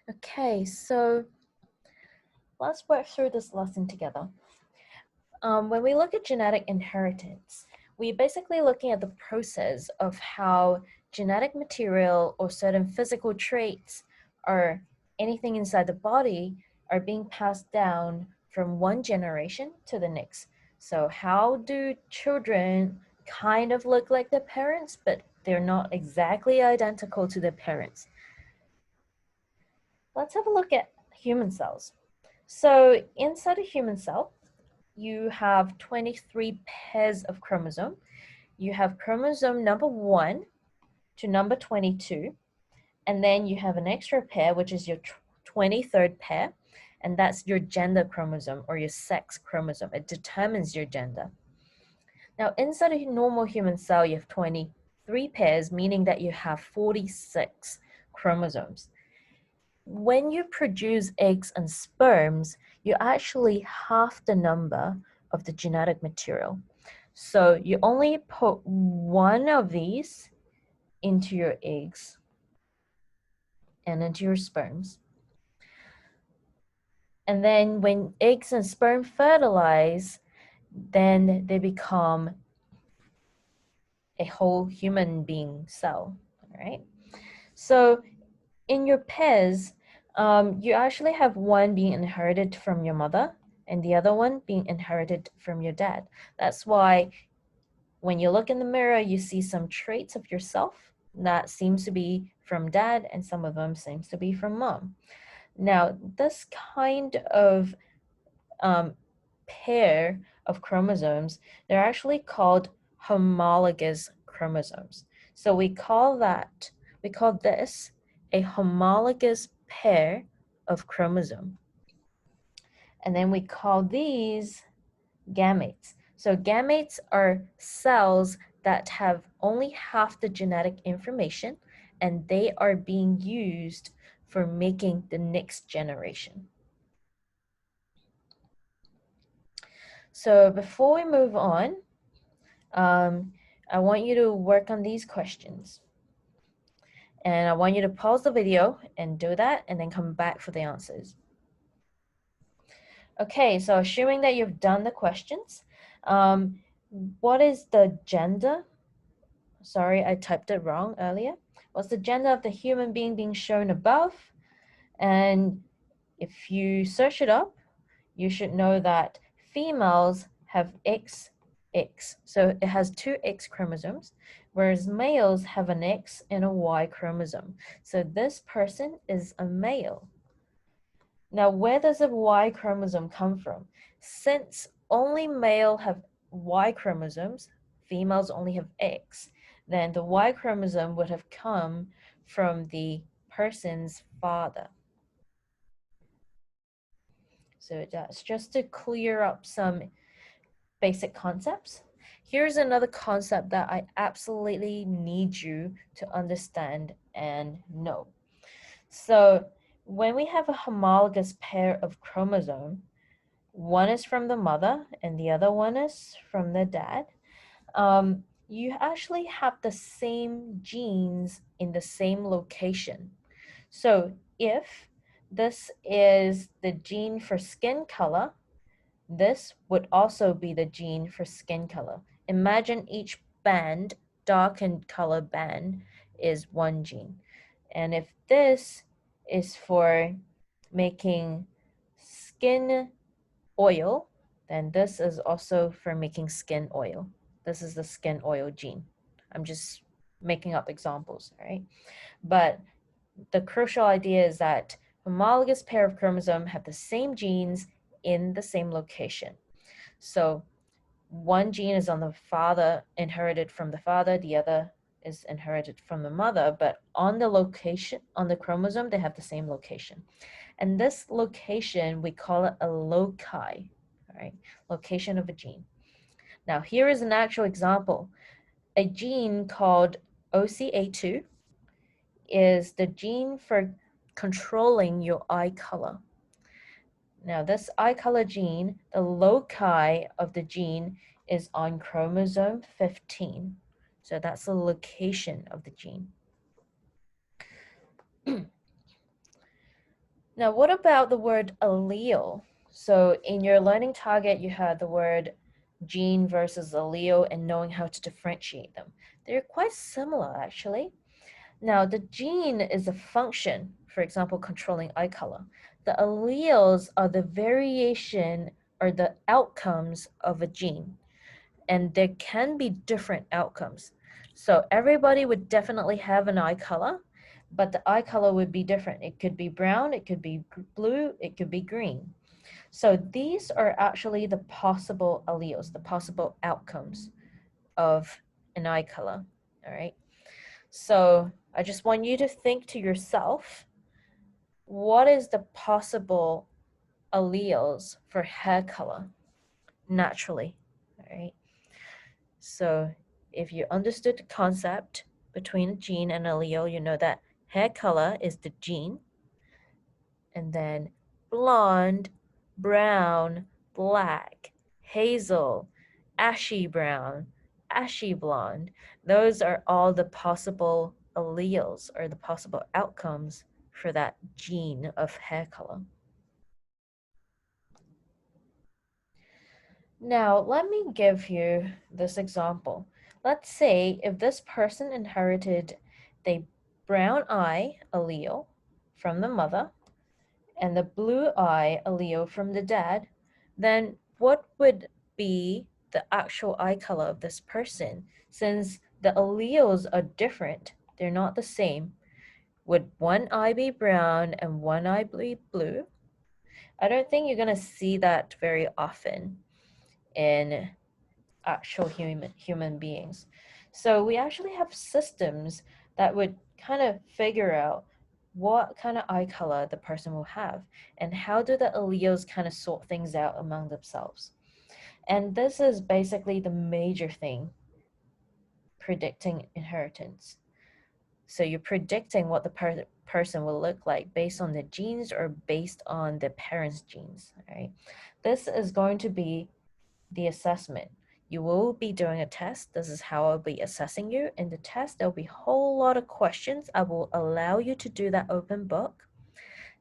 Okay, so let's work through this lesson together. When we look at genetic inheritance, we're basically looking at the process of how genetic material or certain physical traits or anything inside the body are being passed down from one generation to the next. So how do children kind of look like their parents, but they're not exactly identical to their parents? Let's have a look at human cells. So inside a human cell, you have 23 pairs of chromosome. You have chromosome number 1 to number 22, and then you have an extra pair, which is your 23rd pair, and that's your gender chromosome or your sex chromosome. It determines your gender. Now, inside a normal human cell, you have 23 pairs, meaning that you have 46 chromosomes. When you produce eggs and sperms, you actually half the number of the genetic material. So you only put one of these into your eggs and into your sperms. And then when eggs and sperm fertilize, then they become a whole human being cell, all right? So in your pairs, you actually have one being inherited from your mother and the other one being inherited from your dad. That's why when you look in the mirror, you see some traits of yourself that seems to be from dad and some of them seems to be from mom. Now, this kind of pair of chromosomes, they're actually called homologous chromosomes. So we call this a homologous pair of chromosome. And then we call these gametes. So gametes are cells that have only half the genetic information, and they are being used for making the next generation. So before we move on, I want you to work on these questions. And I want you to pause the video and do that, and then come back for the answers. Okay, so assuming that you've done the questions, what is the gender? Sorry, I typed it wrong earlier. What's the gender of the human being shown above? And if you search it up, you should know that females have XX. So it has two X chromosomes, whereas males have an X and a Y chromosome. So this person is a male. Now, where does a Y chromosome come from? Since only male have Y chromosomes, females only have X, then the Y chromosome would have come from the person's father. So that's just to clear up some basic concepts. Here's another concept that I absolutely need you to understand and know. So when we have a homologous pair of chromosome, one is from the mother and the other one is from the dad, you actually have the same genes in the same location. So if this is the gene for skin color, this would also be the gene for skin color. Imagine each band, darkened color band, is one gene. And if this is for making skin oil, then this is also for making skin oil. This is the skin oil gene. I'm just making up examples, right? But the crucial idea is that homologous pair of chromosomes have the same genes in the same location. So one gene is on the father, inherited from the father, the other is inherited from the mother, but on the location, on the chromosome, they have the same location. And this location, we call it a loci, all right? Location of a gene. Now, here is an actual example. A gene called OCA2 is the gene for controlling your eye color. Now, this eye color gene, the loci of the gene is on chromosome 15. So that's the location of the gene. Now, what about the word allele? So in your learning target, you had the word gene versus allele and knowing how to differentiate them. They're quite similar, actually. Now, the gene is a function, for example, controlling eye color. The alleles are the variation or the outcomes of a gene, and there can be different outcomes. So everybody would definitely have an eye color, but the eye color would be different. It could be brown, it could be blue, it could be green. So these are actually the possible alleles, the possible outcomes of an eye color, all right? So I just want you to think to yourself, what is the possible alleles for hair color naturally, all right? So if you understood the concept between a gene and allele, you know that hair color is the gene, and then blonde, brown, black, hazel, ashy brown, ashy blonde, those are all the possible alleles or the possible outcomes for that gene of hair color. Now, let me give you this example. Let's say if this person inherited the brown eye allele from the mother and the blue eye allele from the dad, then what would be the actual eye color of this person? Since the alleles are different, they're not the same. Would one eye be brown and one eye be blue? I don't think you're going to see that very often in actual human beings. So we actually have systems that would kind of figure out what kind of eye color the person will have and how do the alleles kind of sort things out among themselves. And this is basically the major thing predicting inheritance. So you're predicting what the person will look like based on the genes or based on the parents' genes, right? This is going to be the assessment. You will be doing a test. This is how I'll be assessing you. In the test, there'll be a whole lot of questions. I will allow you to do that open book.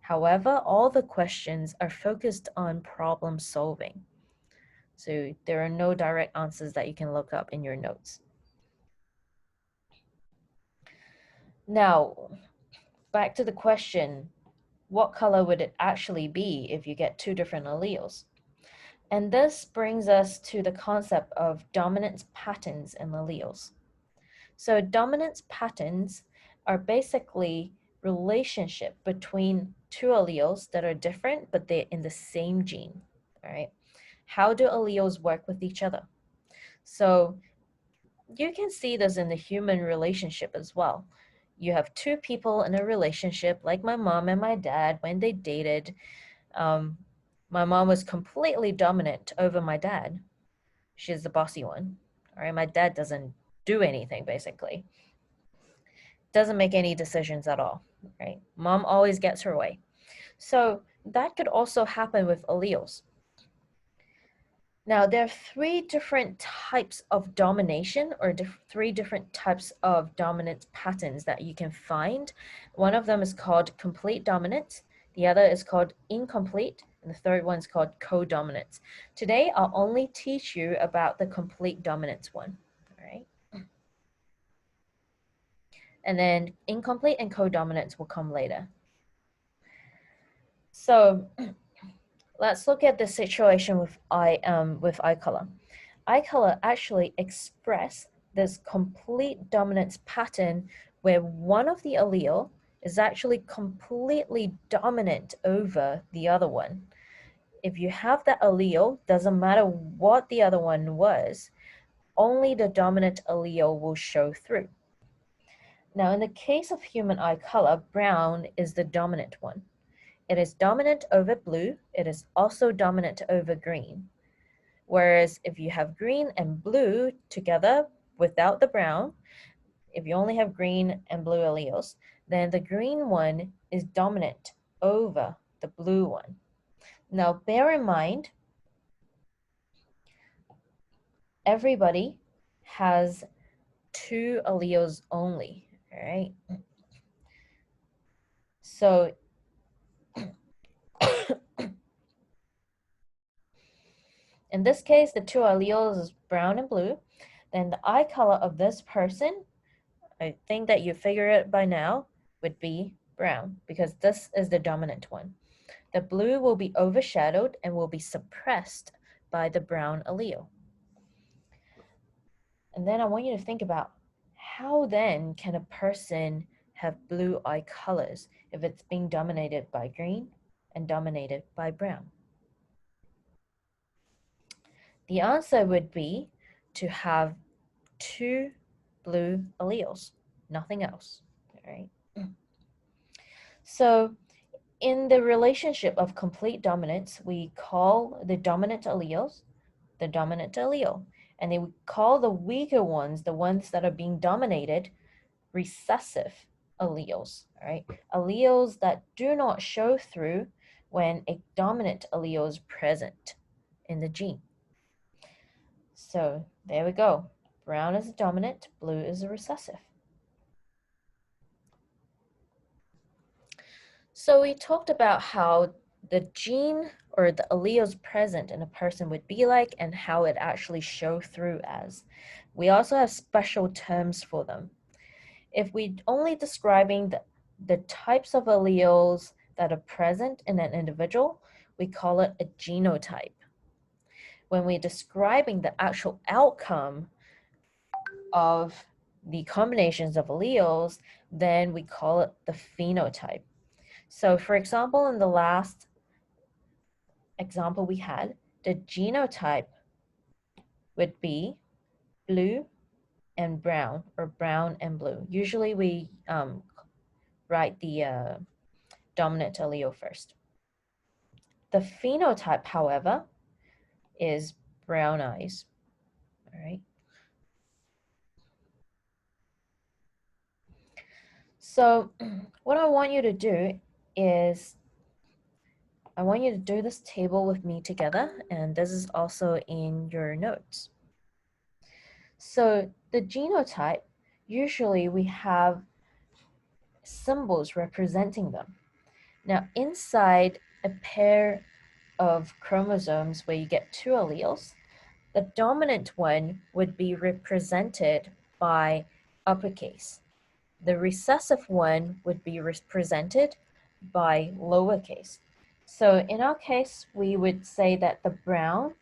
However, all the questions are focused on problem solving. So there are no direct answers that you can look up in your notes. Now, back to the question, what color would it actually be if you get two different alleles? And this brings us to the concept of dominance patterns in alleles. So dominance patterns are basically relationship between two alleles that are different, but they're in the same gene, all right? How do alleles work with each other? So you can see this in the human relationship as well. You have two people in a relationship, like my mom and my dad, when they dated, my mom was completely dominant over my dad. She's the bossy one, all right? My dad doesn't do anything, basically. Doesn't make any decisions at all, right? Mom always gets her way. So that could also happen with alleles. Now, there are three different types of domination or three different types of dominance patterns that you can find. One of them is called complete dominance. The other is called incomplete. And the third one is called codominance. Today, I'll only teach you about the complete dominance one, all right? And then incomplete and codominance will come later. So let's look at the situation with eye color. Eye color actually express this complete dominance pattern where one of the allele is actually completely dominant over the other one. If you have that allele, doesn't matter what the other one was, only the dominant allele will show through. Now, in the case of human eye color, brown is the dominant one. It is dominant over blue. It is also dominant over green. Whereas if you have green and blue together without the brown, if you only have green and blue alleles, then the green one is dominant over the blue one. Now, bear in mind, everybody has two alleles only, all right? So In this case, the two alleles is brown and blue. Then the eye color of this person, I think that you figure it by now, would be brown because this is the dominant one. The blue will be overshadowed and will be suppressed by the brown allele. And then I want you to think about how then can a person have blue eye colors if it's being dominated by green and dominated by brown? The answer would be to have two blue alleles, nothing else, all right? So in the relationship of complete dominance, we call the dominant alleles the dominant allele, and they would call the weaker ones, the ones that are being dominated, recessive alleles, all right? Alleles that do not show through when a dominant allele is present in the gene. So there we go. Brown is a dominant, blue is a recessive. So we talked about how the gene or the alleles present in a person would be like and how it actually show through as. We also have special terms for them. If we only describing the types of alleles that are present in an individual, we call it a genotype. When we're describing the actual outcome of the combinations of alleles, then we call it the phenotype. So for example, in the last example we had, the genotype would be blue and brown, or brown and blue. Usually we write the dominant allele first. The phenotype, however, is brown eyes, all right? So what I want you to do is I want you to do this table with me together, and this is also in your notes. So the genotype, usually we have symbols representing them. Now inside a pair of chromosomes where you get two alleles, the dominant one would be represented by uppercase. The recessive one would be represented by lowercase. So in our case, we would say that the brown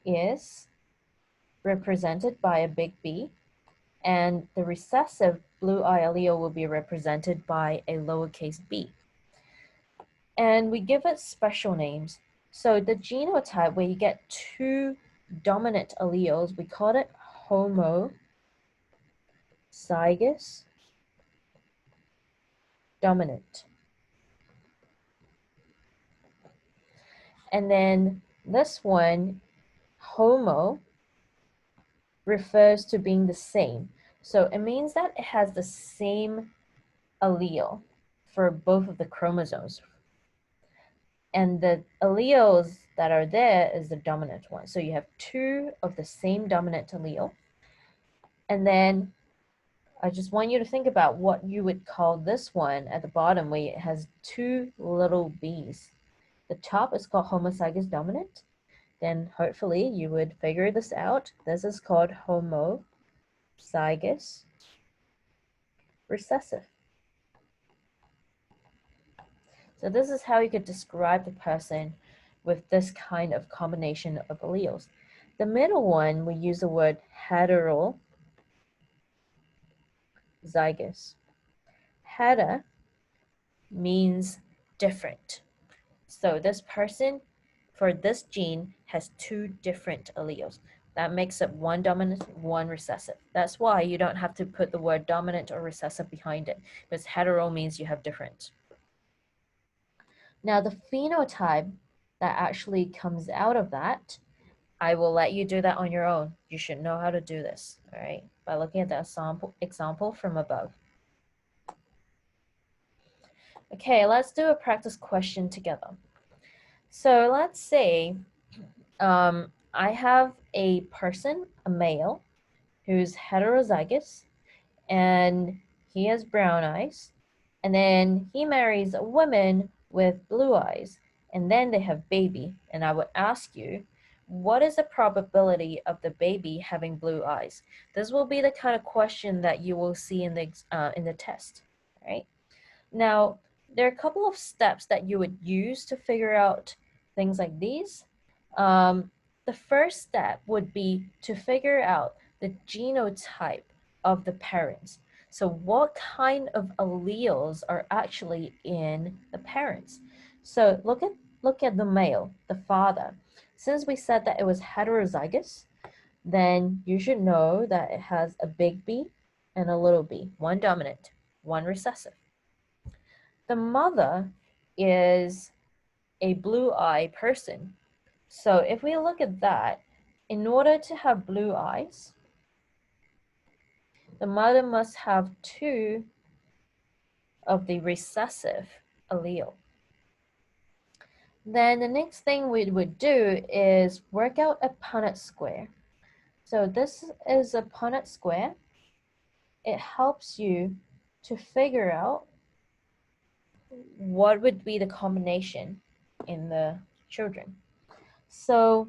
is represented by a big B, and the recessive blue eye allele will be represented by a lowercase b. And we give it special names. So the genotype where you get two dominant alleles, we call it homozygous dominant. And then this one, homo, refers to being the same. So it means that it has the same allele for both of the chromosomes. And the alleles that are there is the dominant one. So you have two of the same dominant allele. And then I just want you to think about what you would call this one at the bottom where it has two little b's. The top is called homozygous dominant. Then hopefully you would figure this out. This is called homozygous recessive. So this is how you could describe the person with this kind of combination of alleles. The middle one, we use the word heterozygous. Heter means different. So this person, for this gene, has two different alleles. That makes it one dominant, one recessive. That's why you don't have to put the word dominant or recessive behind it, because hetero means you have different. Now the phenotype that actually comes out of that, I will let you do that on your own. You should know how to do this, all right, by looking at the example from above. Okay, let's do a practice question together. So let's say I have a person, a male, who's heterozygous, and he has brown eyes, and then he marries a woman with blue eyes, and then they have baby. And I would ask you, what is the probability of the baby having blue eyes? This will be the kind of question that you will see in the test, right? Now, there are a couple of steps that you would use to figure out things like these. The first step would be to figure out the genotype of the parents. So what kind of alleles are actually in the parents? So look at the male, the father. Since we said that it was heterozygous, then you should know that it has a big B and a little b, one dominant, one recessive. The mother is a blue-eye person. So if we look at that, in order to have blue eyes, the mother must have 2 of the recessive allele. Then the next thing we would do is work out a Punnett square. So this is a Punnett square. It helps you to figure out what would be the combination in the children. So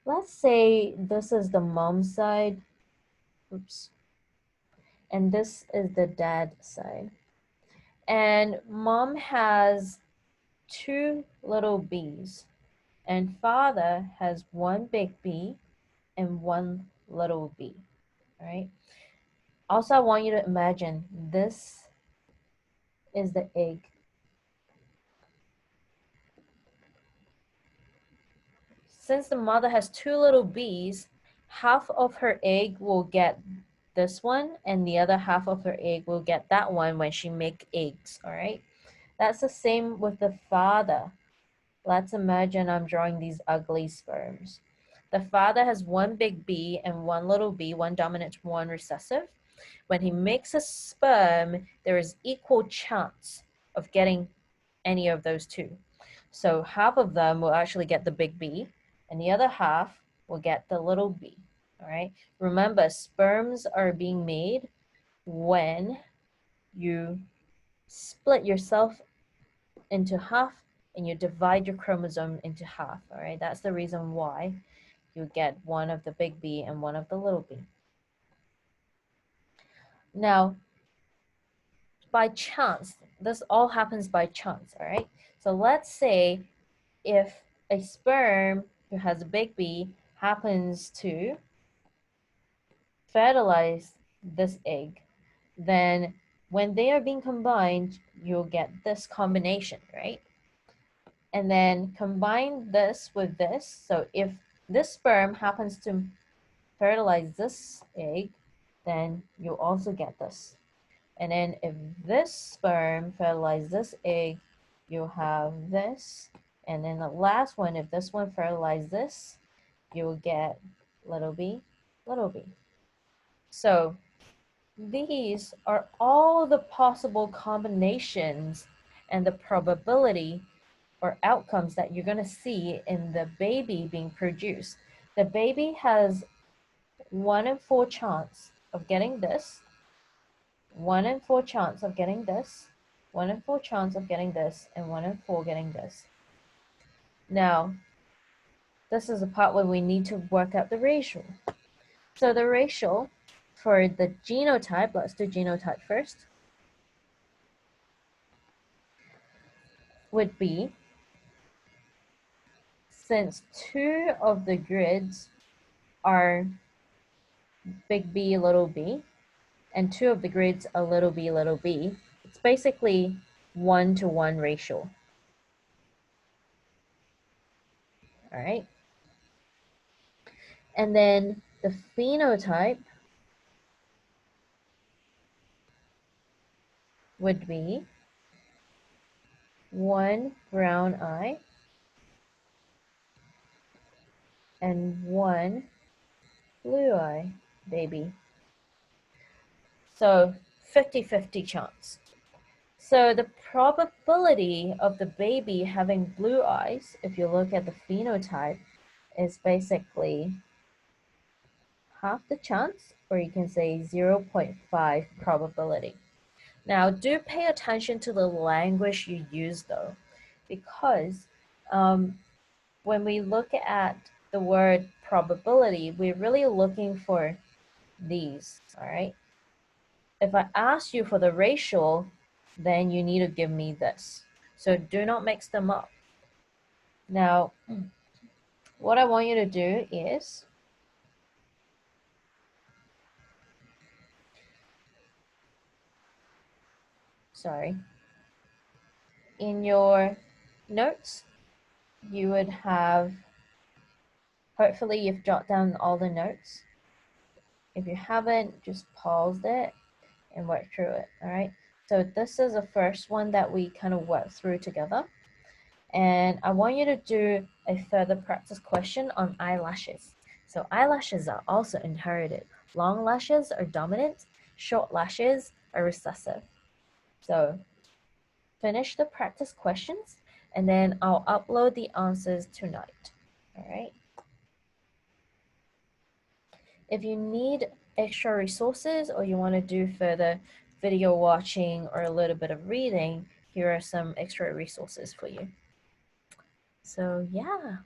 let's say this is the mom side, oops, and this is the dad side. And mom has 2 little b's, and father has 1 big B and 1 little b, right? Also, I want you to imagine this is the egg. Since the mother has 2 little b's, half of her egg will get this one, and the other half of her egg will get that one when she make eggs, all right? That's the same with the father. Let's imagine I'm drawing these ugly sperms. The father has 1 big B and 1 little b, 1 dominant, 1 recessive. When he makes a sperm, there is equal chance of getting any of those 2. So half of them will actually get the big B, and the other half will get the little b, all right? Remember, sperms are being made when you split yourself into half and you divide your chromosome into half, all right? That's the reason why you get 1 of the big B and 1 of the little b. Now, by chance, this all happens by chance, all right? So let's say if a sperm who has a big B happens to fertilize this egg, then when they are being combined, you'll get this combination, right? And then combine this with this. So if this sperm happens to fertilize this egg, then you'll also get this. And then if this sperm fertilizes this egg, you'll have this. And then the last one, if this one fertilizes this, you'll get little b, little b. So these are all the possible combinations and the probability or outcomes that you're going to see in the baby being produced. The baby has 1 in 4 chance of getting this, 1 in 4 chance of getting this, 1 in 4 chance of getting this, and 1 in 4 getting this. Now, this is the part where we need to work out the ratio. So the ratio for the genotype, let's do genotype first, would be, since 2 of the grids are big B, little b, and 2 of the grids are little b, it's basically 1-to-1 ratio. All right. And then the phenotype would be 1 brown eye and 1 blue eye baby. So 50-50 chance. So the probability of the baby having blue eyes, if you look at the phenotype, is basically half the chance, or you can say 0.5 probability. Now, do pay attention to the language you use though, because when we look at the word probability, we're really looking for these, all right? If I ask you for the ratio, then you need to give me this. So do not mix them up. Now, what I want you to do is, sorry, in your notes, you would have, hopefully you've jotted down all the notes. If you haven't, just pause it and work through it, all right? So this is the first one that we kind of work through together. And I want you to do a further practice question on eyelashes. So eyelashes are also inherited. Long lashes are dominant, short lashes are recessive. So finish the practice questions and then I'll upload the answers tonight, all right? If you need extra resources or you want to do further video watching or a little bit of reading, here are some extra resources for you. So yeah.